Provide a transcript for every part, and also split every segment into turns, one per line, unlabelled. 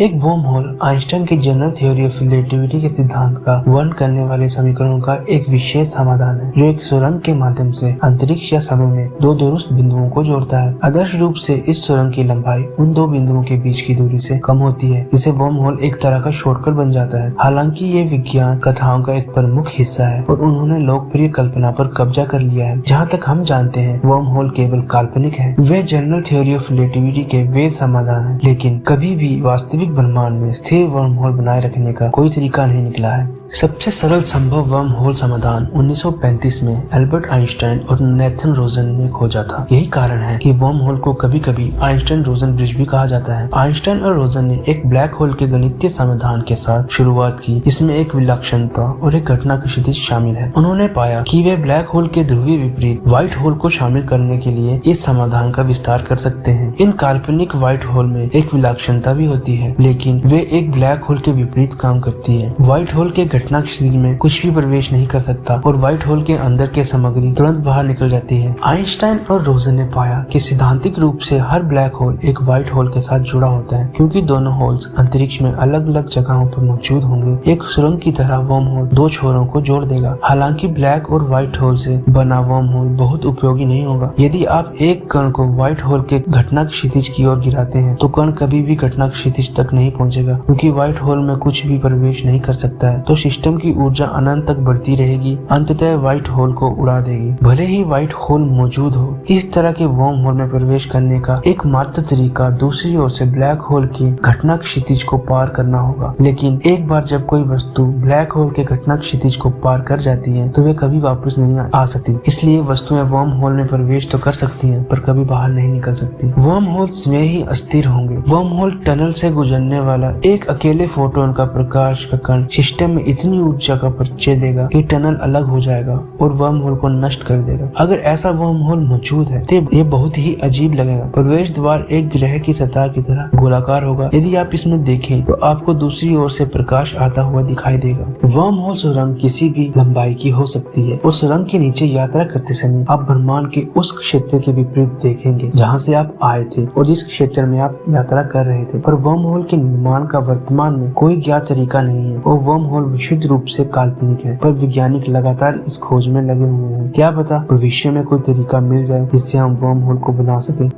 एक worm hole Einstein की general theory of relativity के सिद्धांत का वर्णन करने वाले समीकरणों का एक विशेष समाधान है, जो एक सुरंग के माध्यम से अंतरिक्ष या समय में दो दुरुस्त बिंदुओं को जोड़ता है। आदर्श रूप से इस सुरंग की लंबाई उन दो बिंदुओं के बीच की दूरी से कम होती है, जिससे वर्म होल एक तरह का शॉर्टकट बन जाता है। हालांकि ये विज्ञान कथाओं का एक प्रमुख हिस्सा है और उन्होंने लोकप्रिय कल्पना पर कब्जा कर लिया है। जहाँ तक हम जानते हैं, वर्म होल केवल काल्पनिक है। वे जनरल थ्योरी ऑफ रिलेटिविटी के वैध समाधान है, लेकिन कभी भी वास्तविक ब्रह्मांड में स्थिर वर्म होल बनाए रखने का कोई तरीका नहीं निकला है। सबसे सरल संभव वर्म होल समाधान 1935 में एल्बर्ट आइंस्टाइन और नेथन रोजन ने खोजा था। यही कारण है कि वर्म होल को कभी कभी आइंस्टाइन रोजन ब्रिज भी कहा जाता है। आइंस्टाइन और रोजन ने एक ब्लैक होल के गणितीय समाधान के साथ शुरुआत की, जिसमें एक विलक्षणता और एक घटना की क्षितिज शामिल है। उन्होंने पाया कि वे ब्लैक होल के ध्रुवीय विपरीत व्हाइट होल को शामिल करने के लिए इस समाधान का विस्तार कर सकते हैं। इन काल्पनिक व्हाइट होल में एक विलक्षणता भी होती है, लेकिन वे एक ब्लैक होल के विपरीत काम करती है। व्हाइट होल के घटना क्षितिज में कुछ भी प्रवेश नहीं कर सकता और व्हाइट होल के अंदर के सामग्री तुरंत बाहर निकल जाती है। आइंस्टाइन और रोजन ने पाया कि सिद्धांतिक रूप से हर ब्लैक होल एक व्हाइट होल के साथ जुड़ा होता है, क्योंकि दोनों होल्स अंतरिक्ष में अलग अलग जगहों पर मौजूद होंगे। एक सुरंग की तरह वर्म होल दो छोरों को जोड़ देगा। हालांकि ब्लैक और व्हाइट होल से बना वर्म होल बहुत उपयोगी नहीं होगा। यदि आप एक कण को व्हाइट होल के घटना क्षितिज की ओर गिराते हैं, तो कण कभी भी घटना क्षितिज तक नहीं पहुंचेगा, क्योंकि व्हाइट होल में कुछ भी प्रवेश नहीं कर सकता है। तो सिस्टम की ऊर्जा अनंत तक बढ़ती रहेगी, अंततः व्हाइट होल को उड़ा देगी, भले ही व्हाइट होल मौजूद हो। इस तरह के वर्म होल में प्रवेश करने का एकमात्र तरीका दूसरी ओर से ब्लैक होल की घटना क्षितिज को पार करना होगा। लेकिन एक बार जब कोई वस्तु ब्लैक होल के घटना क्षितिज को पार कर जाती है, तो वे कभी वापस नहीं आ सकती। इसलिए वस्तुएं वर्म होल में प्रवेश तो कर सकती हैं, पर कभी बाहर नहीं निकल सकती। वर्म होल स्वयं ही अस्थिर होंगे। वर्म होल टनल से गुजरने वाला एक अकेले फोटोन का प्रकाश का कण सिस्टम में इतनी ऊर्जा का परिचय देगा कि टनल अलग हो जाएगा और वर्म होल को नष्ट कर देगा। अगर ऐसा वर्म होल मौजूद है तो ये बहुत ही अजीब लगेगा। प्रवेश द्वार एक ग्रह की सतह की तरह गोलाकार होगा। यदि आप इसमें देखें तो आपको दूसरी ओर से प्रकाश आता हुआ दिखाई देगा। वर्म होल सुरंग किसी भी लंबाई की हो सकती है और सुरंग के नीचे यात्रा करते समय आप ब्रह्मांड के उस क्षेत्र के विपरीत देखेंगे जहाँ से आप आए थे और जिस क्षेत्र में आप यात्रा कर रहे थे। पर वर्म होल के निर्माण का वर्तमान में कोई ज्ञात तरीका नहीं है और वर्म होल विशुद्ध रूप से काल्पनिक है, पर वैज्ञानिक लगातार इस खोज में लगे हुए हैं। क्या पता भविष्य में कोई तरीका मिल जाए जिससे हम वर्म होल को बना सके।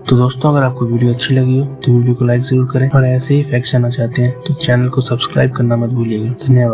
तो दोस्तों, अगर आपको वीडियो अच्छी लगी हो तो वीडियो को लाइक जरूर करें और ऐसे ही फैक्ट जानना चाहते हैं तो चैनल को सब्सक्राइब करना मत भूलिएगा। धन्यवाद।